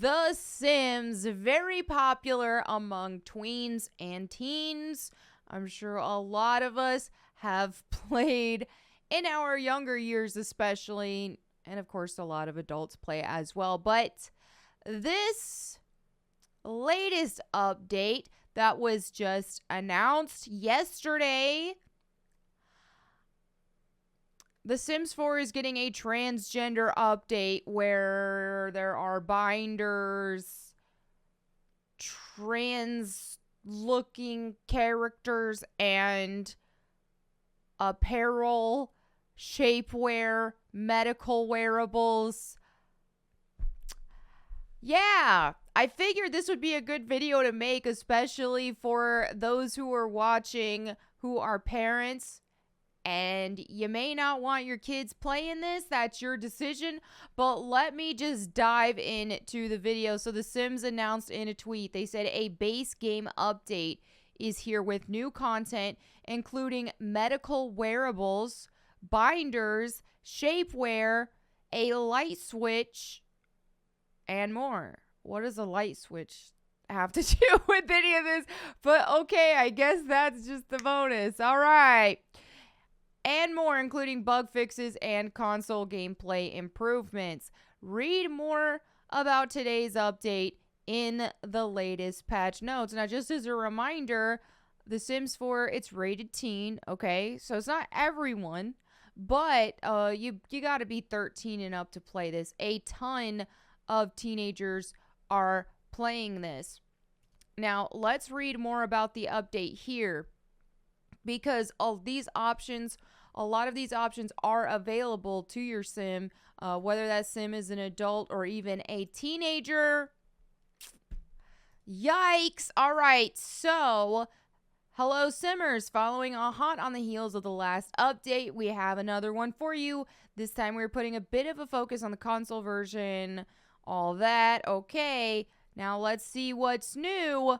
The Sims, very popular among tweens and teens. I'm sure a lot of us have played in our younger years, especially. And of course, a lot of adults play as well. But this latest update that was just announced yesterday, The Sims 4 is getting a transgender update where there are binders, trans looking characters, and apparel, shapewear, medical wearables. Yeah, I figured this would be a good video to make, especially for those who are watching who are parents. And you may not want your kids playing this. That's your decision. But let me just dive into the video. So The Sims announced in a tweet, they said a base game update is here with new content, including medical wearables, binders, shapewear, a light switch, and more. What does a light switch have to do with any of this? But okay, I guess that's just the bonus. All right. And more, including bug fixes and console gameplay improvements. Read more about today's update in the latest patch notes. Now, just as a reminder, The Sims 4, it's rated teen, okay? So it's not everyone, but you got to be 13 and up to play this. A ton of teenagers are playing this. Now, let's read more about the update here, because all these options, a lot of these options are available to your sim, whether that sim is an adult or even a teenager. Yikes. All right. So, hello, Simmers. Following hot on the heels of the last update, we have another one for you. This time we're putting a bit of a focus on the console version. All that. Okay. Now let's see what's new.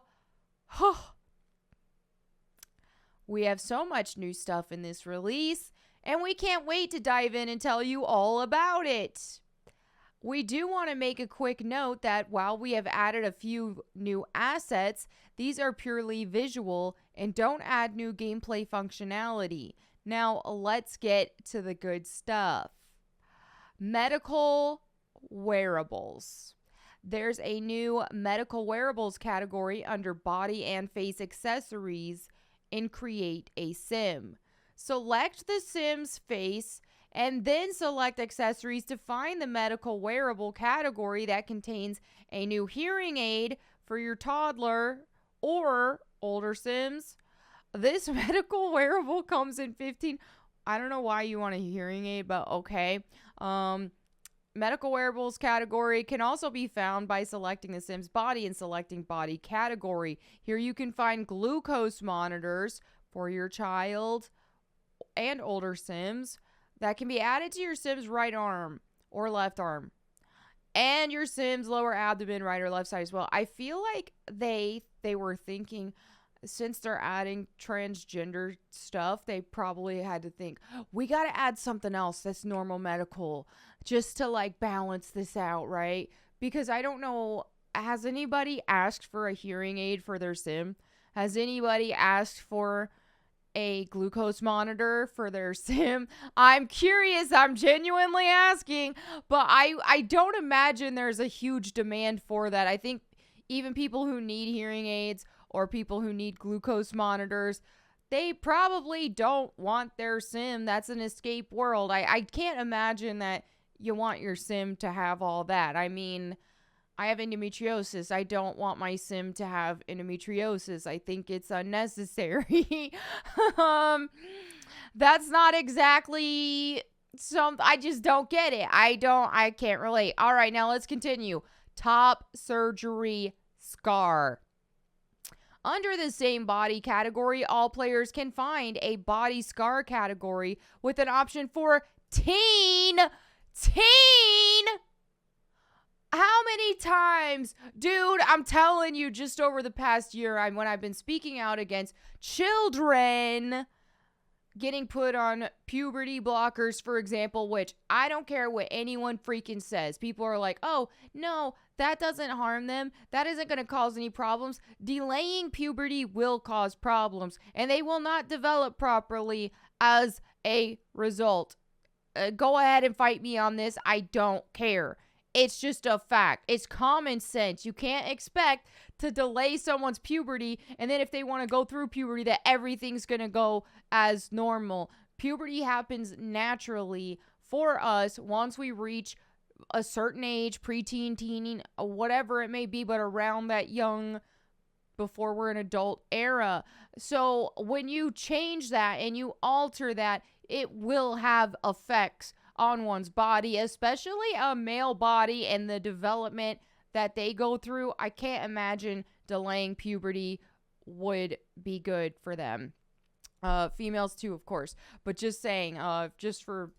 We have so much new stuff in this release, and we can't wait to dive in and tell you all about it. We do want to make a quick note that while we have added a few new assets, these are purely visual and don't add new gameplay functionality. Now, let's get to the good stuff. Medical wearables. There's a new medical wearables category under body and face accessories and create a sim. Select the sim's face and then select accessories to find the medical wearable category that contains a new hearing aid for your toddler or older sims. This medical wearable comes in 15. I don't know why you want a hearing aid, but okay. Medical wearables category can also be found by selecting the sim's body and selecting body category. Here you can find glucose monitors for your child and older sims that can be added to your sim's right arm or left arm, and your sim's lower abdomen, right or left side as well. I feel like they were thinking, since they're adding transgender stuff, they probably had to think, we got to add something else that's normal medical just to like balance this out, right? Because I don't know, has anybody asked for a hearing aid for their sim? Has anybody asked for a glucose monitor for their sim? I'm curious. I'm genuinely asking, but I don't imagine there's a huge demand for that. I think even people who need hearing aids or people who need glucose monitors, they probably don't want their sim. That's an escape world. I can't imagine that you want your sim to have all that. I mean, I have endometriosis. I don't want my sim to have endometriosis. I think it's unnecessary. That's not exactly I just don't get it. I can't relate. All right, now let's continue. Top surgery scar. Under the same body category, all players can find a body scar category with an option for teen. How many times, dude, I'm telling you, just over the past year, when I've been speaking out against children getting put on puberty blockers, for example, which I don't care what anyone freaking says. People are like, oh, no, that doesn't harm them. That isn't going to cause any problems. Delaying puberty will cause problems, and they will not develop properly as a result. Go ahead and fight me on this. I don't care. It's just a fact. It's common sense. You can't expect to delay someone's puberty, and then if they want to go through puberty, that everything's going to go as normal. Puberty happens naturally for us once we reach a certain age, preteen, teen, whatever it may be, but around that young, before we're an adult era. So when you change that and you alter that, it will have effects on one's body, especially a male body and the development that they go through. I can't imagine delaying puberty would be good for them. Females too, of course, but just saying, just for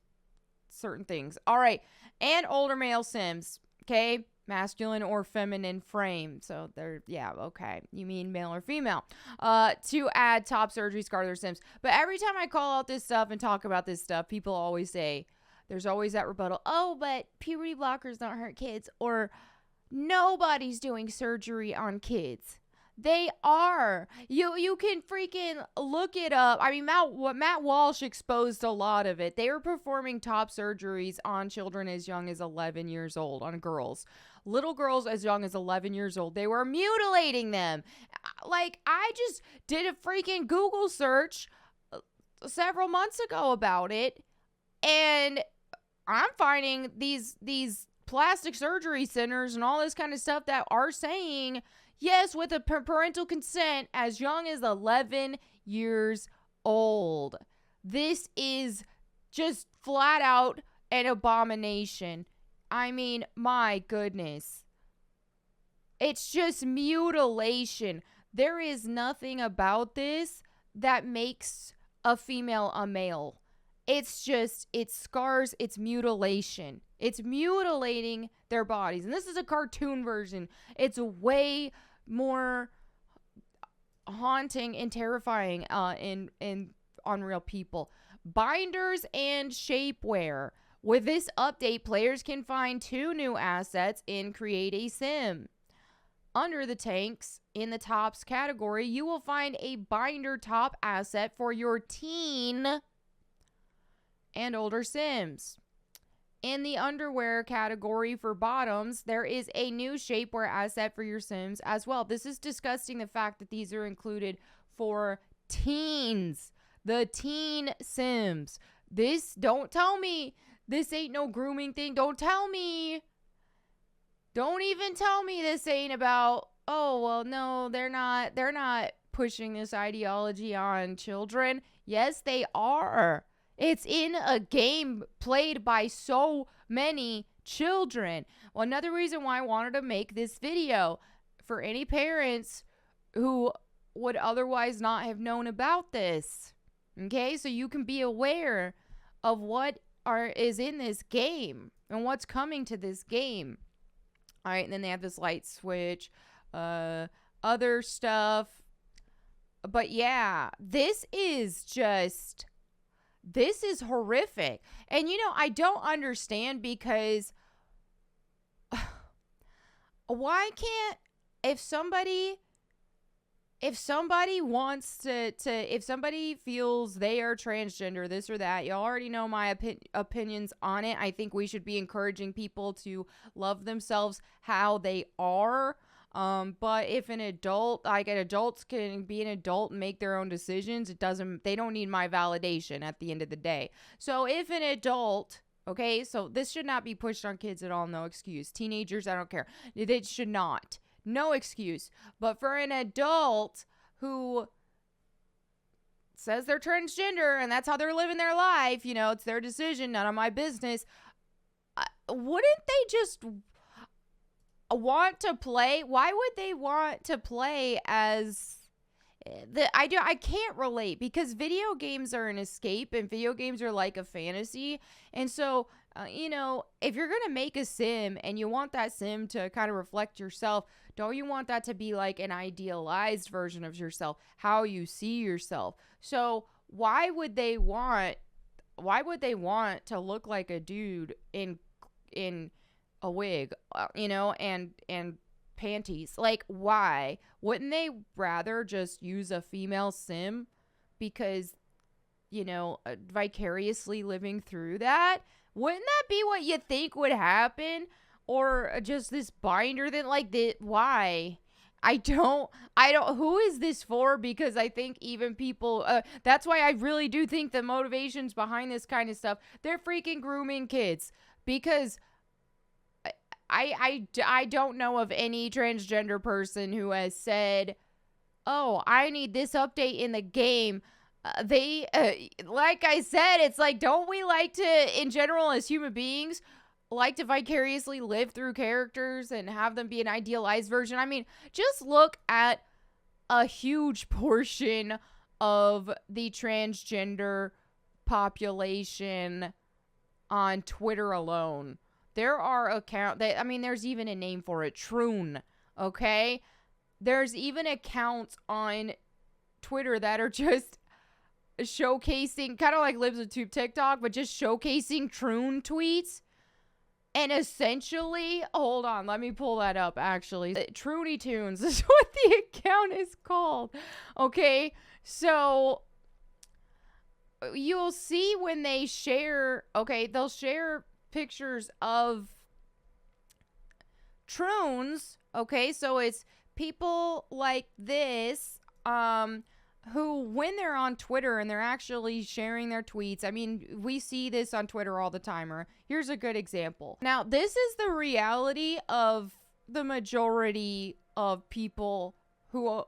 certain things. All right. And older male Sims. Okay. Masculine or feminine frame. So they're, yeah, okay. You mean male or female. To add top surgery scar to their Sims. But every time I call out this stuff and talk about this stuff, people always say, there's always that rebuttal. Oh, but puberty blockers don't hurt kids. Or nobody's doing surgery on kids. They are. You can freaking look it up. I mean, Matt Walsh exposed a lot of it. They were performing top surgeries on children as young as 11 years old, on girls. Little girls as young as 11 years old. They were mutilating them. Like, I just did a freaking Google search several months ago about it, and I'm finding these plastic surgery centers and all this kind of stuff that are saying, yes, with a parental consent as young as 11 years old. This is just flat out an abomination. I mean, my goodness. It's just mutilation. There is nothing about this that makes a female a male. It's just, it's scars, it's mutilation. It's mutilating their bodies. And this is a cartoon version. It's way more haunting and terrifying in on real people. Binders and shapewear. With this update, players can find 2 new assets in Create a Sim. Under the tanks, in the tops category, you will find a binder top asset for your teen and older Sims. In the underwear category for bottoms, there is a new shapewear asset for your Sims as well. This is discussing the fact that these are included for teens. The teen Sims. This, don't tell me this ain't no grooming thing. Don't tell me. Don't even tell me this ain't about, oh, well, no, they're not pushing this ideology on children. Yes, they are. It's in a game played by so many children. Well, another reason why I wanted to make this video, for any parents who would otherwise not have known about this. Okay, so you can be aware of what is in this game and what's coming to this game. All right, and then they have this light switch, other stuff. But yeah, this is horrific. And you know, I don't understand, because why can't, if somebody wants to if somebody feels they are transgender, this or that, you already know my opinions on it. I think we should be encouraging people to love themselves how they are. But if an adult, like an adults can be an adult and make their own decisions, they don't need my validation at the end of the day. So if an adult, okay, so this should not be pushed on kids at all. No excuse. Teenagers, I don't care. It should not. No excuse. But for an adult who says they're transgender and that's how they're living their life, you know, it's their decision, none of my business. Wouldn't they just want to play? Why would they want to play as I can't relate, because video games are an escape and video games are like a fantasy. And so, you know, if you're going to make a sim and you want that sim to kind of reflect yourself, don't you want that to be like an idealized version of yourself, how you see yourself? So why would they want to look like a dude in a wig, and panties? Like, why wouldn't they rather just use a female sim? Because, vicariously living through that, wouldn't that be what you think would happen? Or just this binder that, like, why? Who is this for? Because I think even people, that's why I really do think the motivations behind this kind of stuff, they're freaking grooming kids. Because I don't know of any transgender person who has said, oh, I need this update in the game. Like I said, it's like, don't we like to, in general, as human beings, like to vicariously live through characters and have them be an idealized version? I mean, just look at a huge portion of the transgender population on Twitter alone. There are there's even a name for it, Troon, okay? There's even accounts on Twitter that are just showcasing, kind of like Libs of Tube TikTok, but just showcasing Troon tweets. And essentially, hold on, let me pull that up, actually. Troony Tunes is what the account is called. Okay, so you'll see when they share, they'll share pictures of Troons. Okay, so it's people like this, who, when they're on Twitter and they're actually sharing their tweets, I mean, we see this on Twitter all the time. Or here's a good example. Now, this is the reality of the majority of people who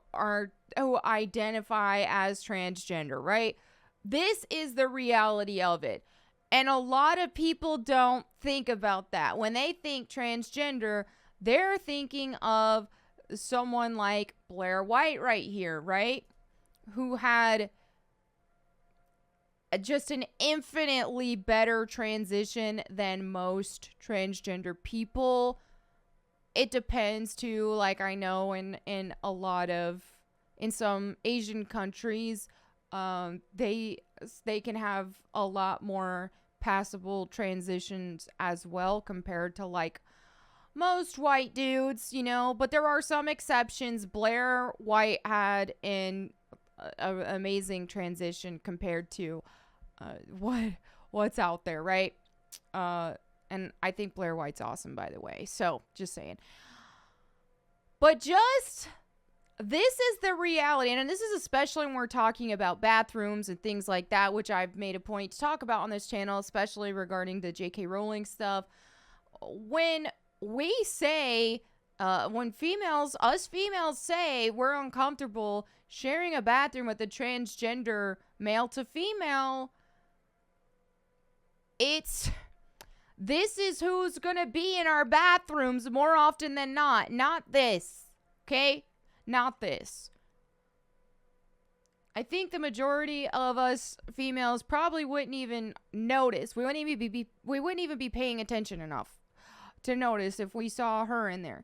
identify as transgender, right? This is the reality of it. And a lot of people don't think about that. When they think transgender, they're thinking of someone like Blair White right here, right? Who had just an infinitely better transition than most transgender people. It depends too, like I know in some Asian countries, they can have a lot more passable transitions as well compared to like most white dudes, but there are some exceptions. Blair White had an amazing transition compared to what's out there, right? And I think Blair White's awesome, by the way. So just saying. But this is the reality, and this is especially when we're talking about bathrooms and things like that, which I've made a point to talk about on this channel, especially regarding the J.K. Rowling stuff. When we say, when us females say we're uncomfortable sharing a bathroom with a transgender male to female, this is who's gonna be in our bathrooms more often than not. Not this, okay? Not this. I think the majority of us females probably wouldn't even notice. We wouldn't even be paying attention enough to notice if we saw her in there.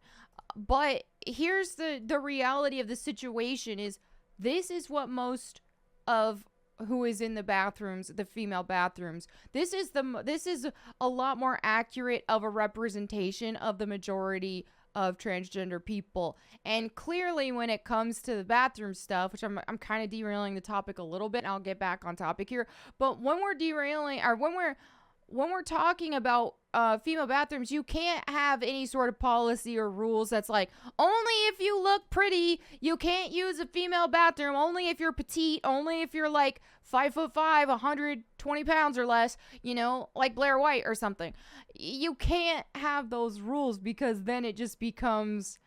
But here's the reality of the situation is, this is what most of who is in the bathrooms, the female bathrooms, this is a lot more accurate of a representation of the majority of transgender people. And clearly when it comes to the bathroom stuff, which I'm kind of derailing the topic a little bit, and I'll get back on topic here, but when we're derailing, or when we're talking about female bathrooms, you can't have any sort of policy or rules that's like, only if you look pretty, you can't use a female bathroom, only if you're petite, only if you're like 5'5", 120 pounds or less, like Blair White or something. You can't have those rules, because then it just becomes,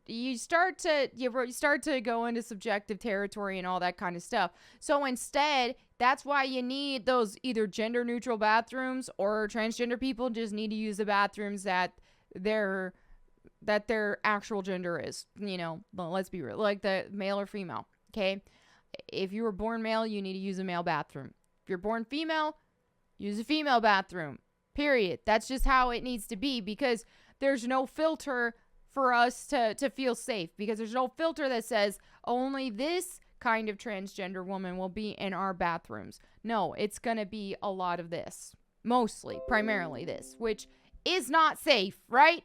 you start to go into subjective territory and all that kind of stuff. So instead, that's why you need those either gender neutral bathrooms, or transgender people just need to use the bathrooms that their actual gender is, let's be real, like the male or female. Okay. If you were born male, you need to use a male bathroom. If you're born female, use a female bathroom, period. That's just how it needs to be, because there's no filter for us to feel safe, because there's no filter that says only this kind of transgender woman will be in our bathrooms. No, it's going to be a lot of this. Mostly, primarily this, which is not safe, right?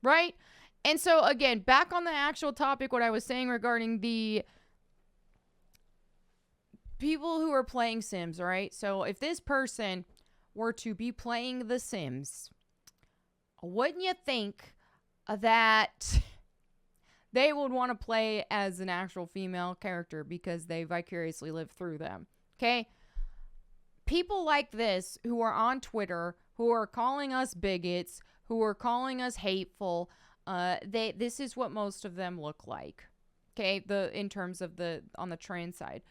Right? And so, again, back on the actual topic, what I was saying regarding the people who are playing Sims, right? So, if this person were to be playing The Sims, wouldn't you think that they would want to play as an actual female character because they vicariously lived through them? Okay? People like this who are on Twitter, who are calling us bigots, who are calling us hateful, this is what most of them look like. Okay? In terms of on the trans side.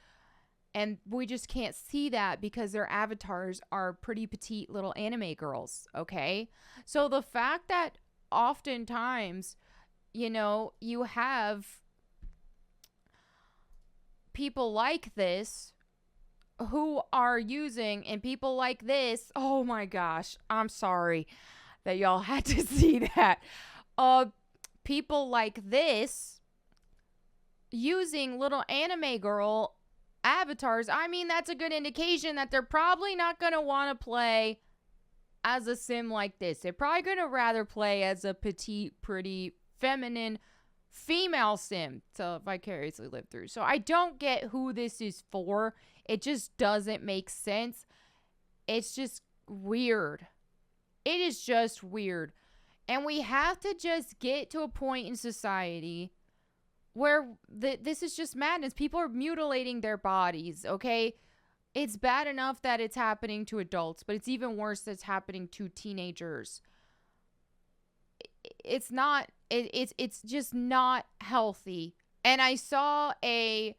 And we just can't see that because their avatars are pretty petite little anime girls, okay? So the fact that oftentimes, you have people like this who are using, and people like this, oh my gosh, I'm sorry that y'all had to see that. People like this using little anime girl avatars, I mean, that's a good indication that they're probably not going to want to play as a sim like this. They're probably going to rather play as a petite, pretty, feminine female sim to vicariously live through. So I don't get who this is for. It just doesn't make sense. It's just weird. It is just weird. And we have to just get to a point in society where this is just madness. People are mutilating their bodies, okay? It's bad enough that it's happening to adults, but it's even worse that it's happening to teenagers. It's just not healthy. And I saw a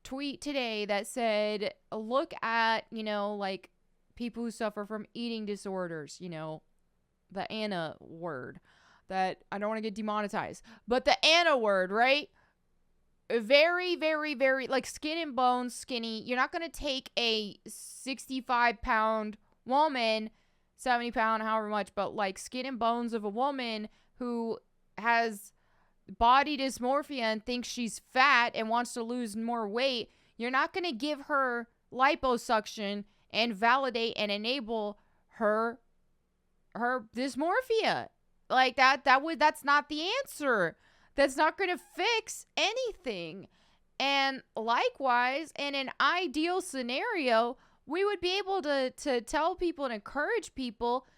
tweet today that said, look at, like people who suffer from eating disorders, the Anna word. That I don't want to get demonetized, but the Anna word, right? Very, very, very, like skin and bones, skinny. You're not going to take a 65-pound woman, 70-pound, however much, but like skin and bones of a woman who has body dysmorphia and thinks she's fat and wants to lose more weight. You're not going to give her liposuction and validate and enable her dysmorphia. Like that's not the answer. That's not going to fix anything. And likewise, in an ideal scenario, we would be able to tell people and encourage people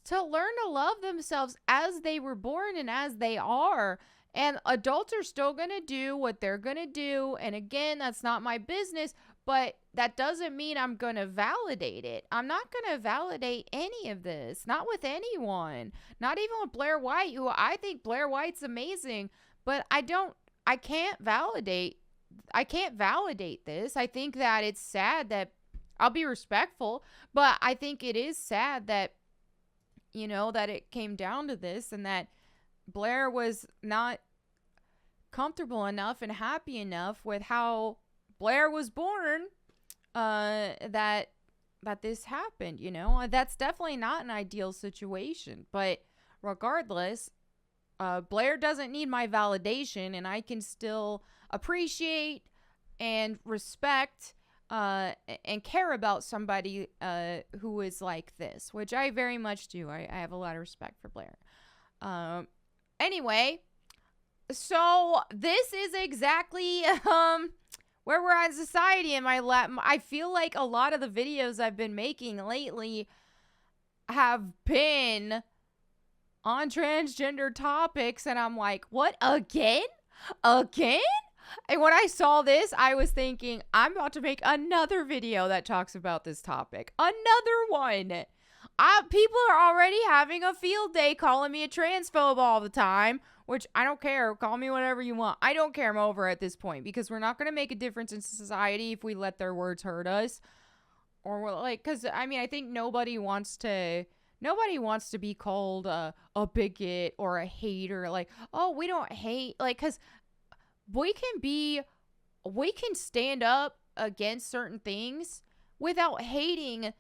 to learn to love themselves as they were born and as they are. And adults are still going to do what they're going to do. And again, that's not my business, but that doesn't mean I'm going to validate it. I'm not going to validate any of this. Not with anyone. Not even with Blair White, who I think Blair White's amazing, but I can't validate this. I think that it's sad that I'll be respectful, but I think it is sad that, that it came down to this and that Blair was not comfortable enough and happy enough with how Blair was born, that this happened, That's definitely not an ideal situation. But regardless, Blair doesn't need my validation, and I can still appreciate and respect and care about somebody who is like this, which I very much do. I have a lot of respect for Blair. Anyway, so this is exactly where we're at in society. And I feel like a lot of the videos I've been making lately have been on transgender topics, and I'm like, what, again? And when I saw this, I was thinking, I'm about to make another video that talks about this topic. Another one. People are already having a field day calling me a transphobe all the time, which I don't care. Call me whatever you want. I don't care. I'm over at this point because we're not going to make a difference in society if we let their words hurt us. Or we're like, because I mean, I think nobody wants to be called a bigot or a hater. Like, oh, we don't hate. Like, because we can stand up against certain things without hating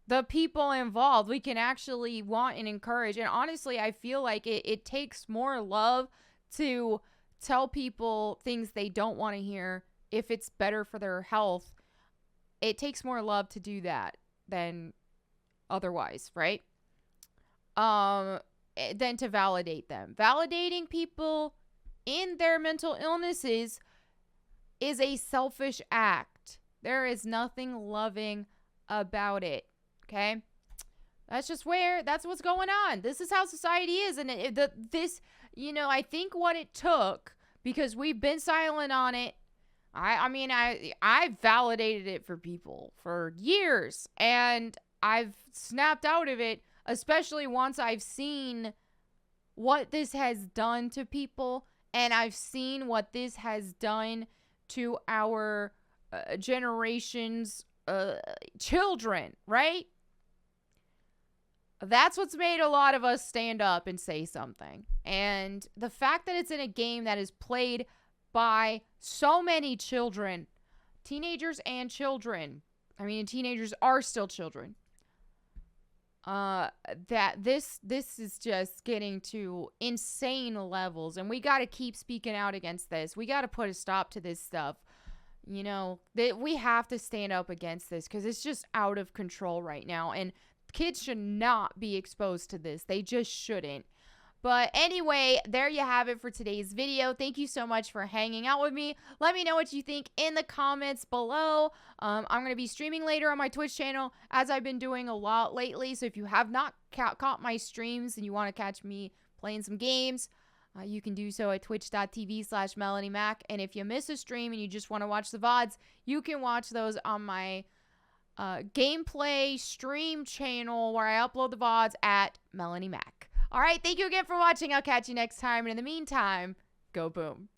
the people involved. We can actually want and encourage. And honestly, I feel like it takes more love to tell people things they don't want to hear if it's better for their health, it takes more love to do that than otherwise, right? Than to validate them. Validating people in their mental illnesses is a selfish act. There is nothing loving about it. Okay? That's what's going on. This is how society is. And I think what it took, because we've been silent on it. I validated it for people for years, and I've snapped out of it, especially once I've seen what this has done to people, and I've seen what this has done to our generation's children, right? That's what's made a lot of us stand up and say something. And the fact that it's in a game that is played by so many children, teenagers and children. I mean, teenagers are still children. That this is just getting to insane levels, and we got to keep speaking out against this. We got to put a stop to this stuff. We have to stand up against this, because it's just out of control right now, and kids should not be exposed to this. They just shouldn't. But anyway, there you have it for today's video. Thank you so much for hanging out with me. Let me know what you think in the comments below. I'm going to be streaming later on my Twitch channel, as I've been doing a lot lately. So if you have not caught my streams and you want to catch me playing some games, you can do so at twitch.tv/MelanieMac. And if you miss a stream and you just want to watch the VODs, you can watch those on my gameplay stream channel, where I upload the VODs at Melanie Mac. All right, thank you again for watching. I'll catch you next time. And in the meantime, go boom.